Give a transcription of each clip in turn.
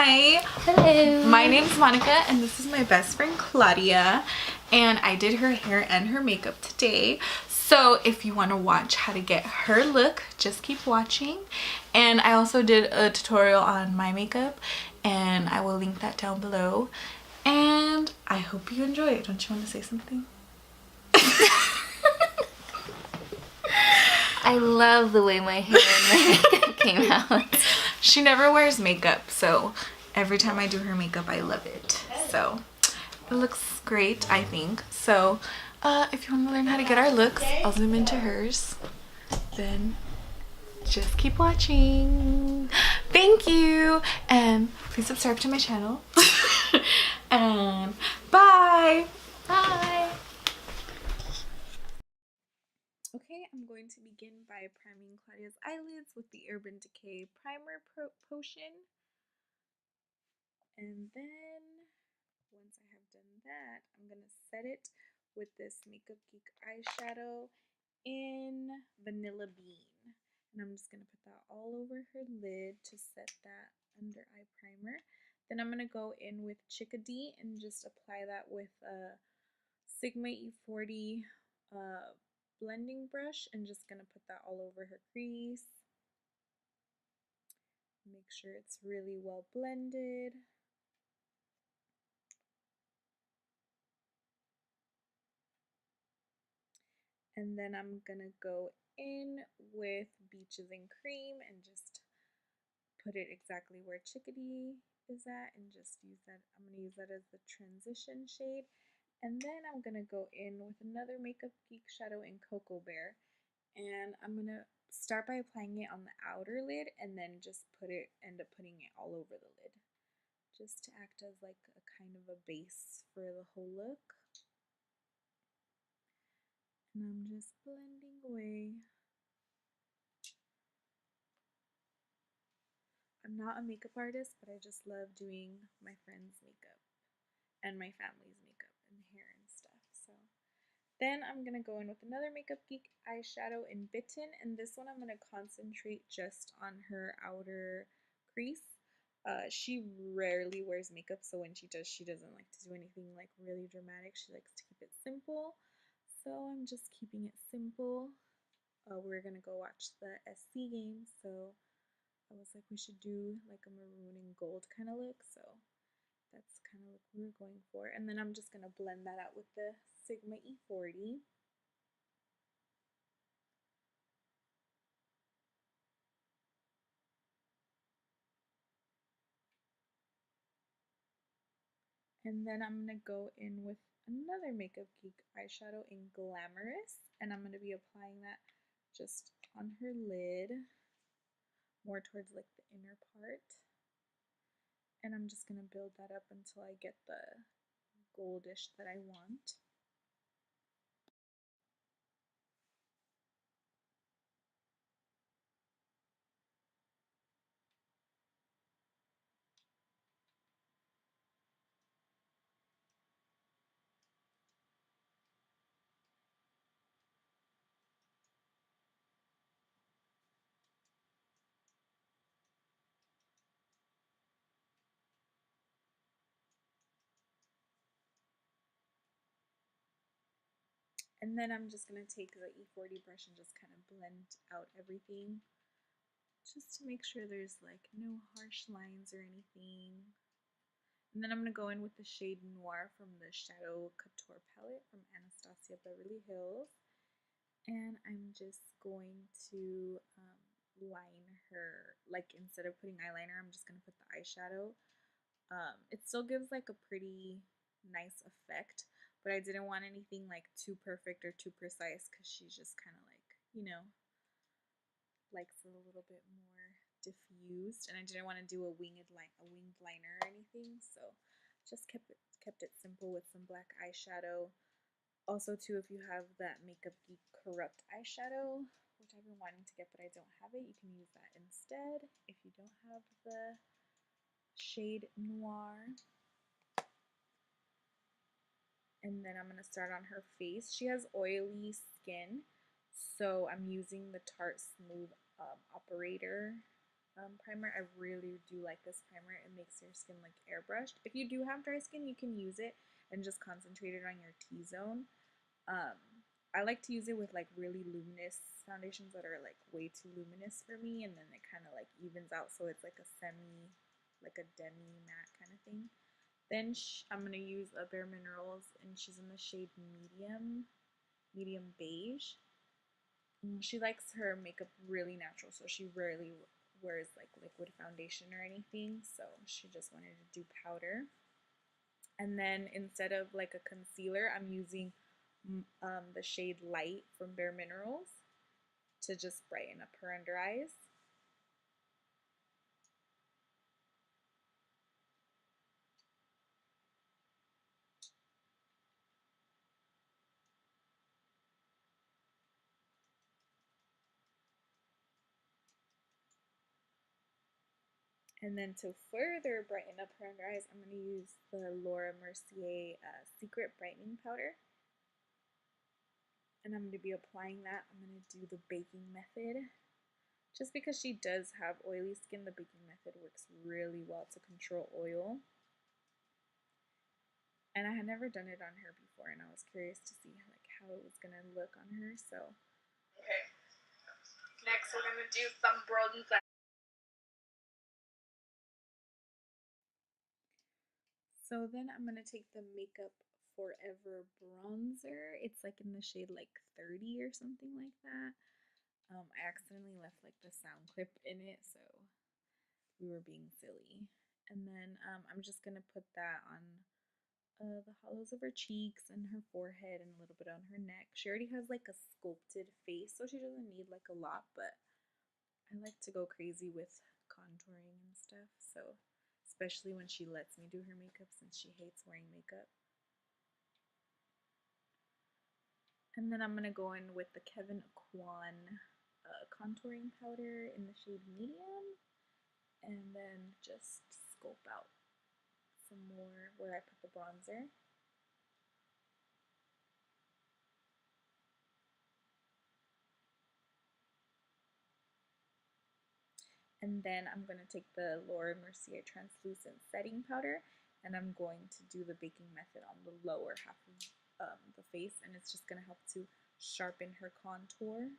Hi! Hello! My name's Monica and this is my best friend Claudia, and I did her hair and her makeup today. So if you want to watch how to get her look, just keep watching. And I also did a tutorial on my makeup and I will link that down below. And I hope you enjoy it. Don't you want to say something? I love the way my hair and my makeup came out. She never wears makeup, so every time I do her makeup I love it. So it looks great, I think. So if you want to learn how to get our looks, I'll zoom into hers. Then just keep watching. Thank you, and please subscribe to my channel. And bye. Bye! Okay, I'm going to begin by priming Claudia's eyelids with the Urban Decay Primer Potion. And then, once I have done that, I'm going to set it with this Makeup Geek eyeshadow in Vanilla Bean. And I'm just going to put that all over her lid to set that under eye primer. Then I'm going to go in with Chickadee and just apply that with a Sigma E40 blending brush, and just going to put that all over her crease. Make sure it's really well blended. And then I'm gonna go in with Beaches and Cream and just put it exactly where Chickadee is at, and just use that. I'm gonna use that as the transition shade. And then I'm gonna go in with another Makeup Geek shadow in Cocoa Bear, and I'm gonna start by applying it on the outer lid and then just end up putting it all over the lid, just to act as like a kind of a base for the whole look. And I'm just blending away. I'm not a makeup artist, but I just love doing my friends' makeup and my family's makeup and hair and stuff. So then I'm going to go in with another Makeup Geek eyeshadow in Bitten, and this one I'm going to concentrate just on her outer crease. She rarely wears makeup, so when she does, she doesn't like to do anything like really dramatic. She likes to keep it simple. So I'm just keeping it simple. We're going to go watch the SC game, so I was like, we should do like a maroon and gold kind of look, so that's kind of what we were going for. And then I'm just going to blend that out with the Sigma E40. And then I'm going to go in with another Makeup Geek eyeshadow in Glamourous, and I'm going to be applying that just on her lid, more towards like the inner part. And I'm just going to build that up until I get the goldish that I want. And then I'm just going to take the E40 brush and just kind of blend out everything, just to make sure there's like no harsh lines or anything. And then I'm going to go in with the shade Noir from the Shadow Couture palette from Anastasia Beverly Hills. And I'm just going to line her, like instead of putting eyeliner, I'm just going to put the eyeshadow. It still gives like a pretty nice effect, but I didn't want anything like too perfect or too precise, because she's just kind of like, you know, likes it a little bit more diffused, and I didn't want to do a winged liner or anything, so just kept it simple with some black eyeshadow. Also too, if you have that Makeup Geek Corrupt eyeshadow, which I've been wanting to get but I don't have it, you can use that instead if you don't have the shade Noir. And then I'm going to start on her face. She has oily skin, so I'm using the Tart Smooth Operator primer. I really do like this primer. It makes your skin like airbrushed. If you do have dry skin, you can use it and just concentrate it on your T-zone. I like to use it with like really luminous foundations that are like way too luminous for me, and then it kind of like evens out so it's like a semi, like a demi matte kind of thing. Then I'm going to use a Bare Minerals, and she's in the shade medium beige. She likes her makeup really natural, so she rarely wears like liquid foundation or anything, so she just wanted to do powder. And then instead of like a concealer, I'm using the shade Light from Bare Minerals to just brighten up her under eyes. And then to further brighten up her under eyes, I'm going to use the Laura Mercier Secret Brightening Powder. And I'm going to be applying that. I'm going to do the baking method. Just because she does have oily skin, the baking method works really well to control oil. And I had never done it on her before, and I was curious to see like how it was going to look on her. So, okay. Next, we're going to do some bronzer. So then I'm going to take the Makeup Forever bronzer. It's like in the shade like 30 or something like that. I accidentally left like the sound clip in it, so we were being silly. And then I'm just going to put that on the hollows of her cheeks and her forehead and a little bit on her neck. She already has like a sculpted face, so she doesn't need like a lot, but I like to go crazy with contouring and stuff, so especially when she lets me do her makeup since she hates wearing makeup. And then I'm going to go in with the Kevyn Aucoin contouring powder in the shade medium, and then just scope out some more where I put the bronzer. And then I'm going to take the Laura Mercier translucent setting powder, and I'm going to do the baking method on the lower half of the face, and it's just going to help to sharpen her contour.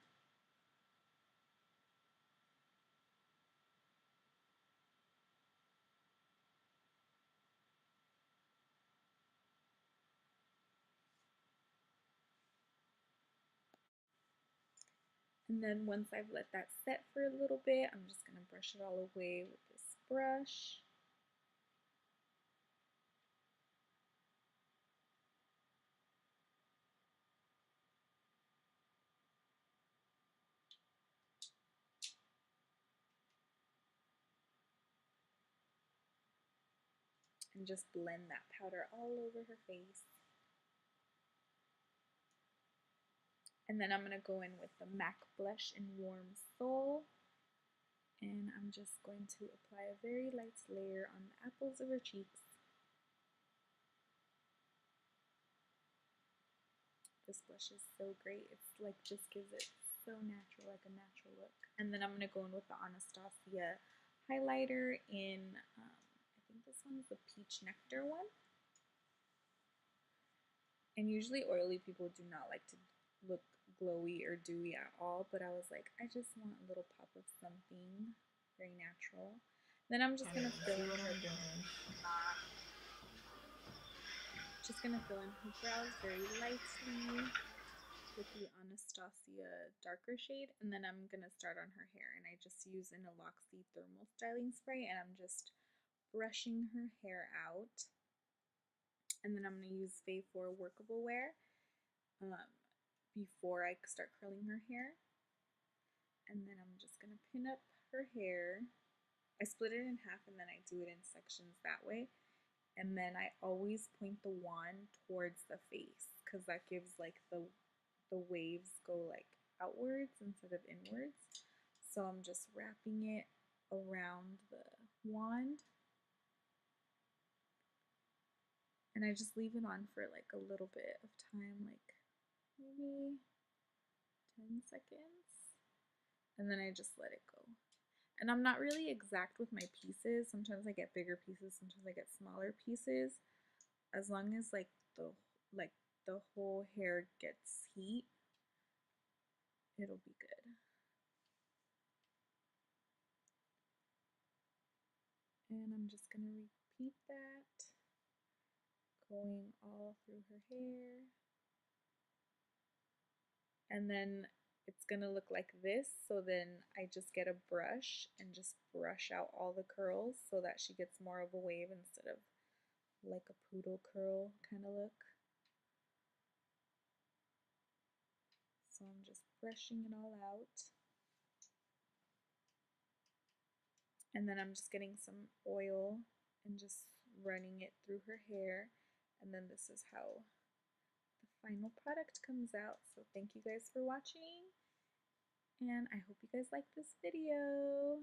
And then once I've let that set for a little bit, I'm just going to brush it all away with this brush. And just blend that powder all over her face. And then I'm going to go in with the MAC blush in Warm Soul. And I'm just going to apply a very light layer on the apples of her cheeks. This blush is so great. It's like just gives it so natural, like a natural look. And then I'm going to go in with the Anastasia highlighter in, I think this one is the Peach Nectar one. And usually oily people do not like to look glowy or dewy at all, but I was like, I just want a little pop of something very natural. Then I'm just gonna fill in her brows very lightly with the Anastasia darker shade, and then I'm gonna start on her hair, and I just use an Aloxxi thermal styling spray, and I'm just brushing her hair out. And then I'm gonna use Fave for workable wear before I start curling her hair. And then I'm just gonna pin up her hair. I split it in half and then I do it in sections that way. And then I always point the wand towards the face because that gives like the waves go like outwards instead of inwards. So I'm just wrapping it around the wand. And I just leave it on for like a little bit of time, like maybe 10 seconds. And then I just let it go. And I'm not really exact with my pieces. Sometimes I get bigger pieces, sometimes I get smaller pieces. As long as like the whole hair gets heat, it'll be good. And I'm just gonna repeat that, going all through her hair. And then it's gonna look like this, so then I just get a brush and just brush out all the curls so that she gets more of a wave instead of like a poodle curl kind of look. So I'm just brushing it all out. And then I'm just getting some oil and just running it through her hair. And then this is how the final product comes out. So thank you guys for watching, and I hope you guys like this video.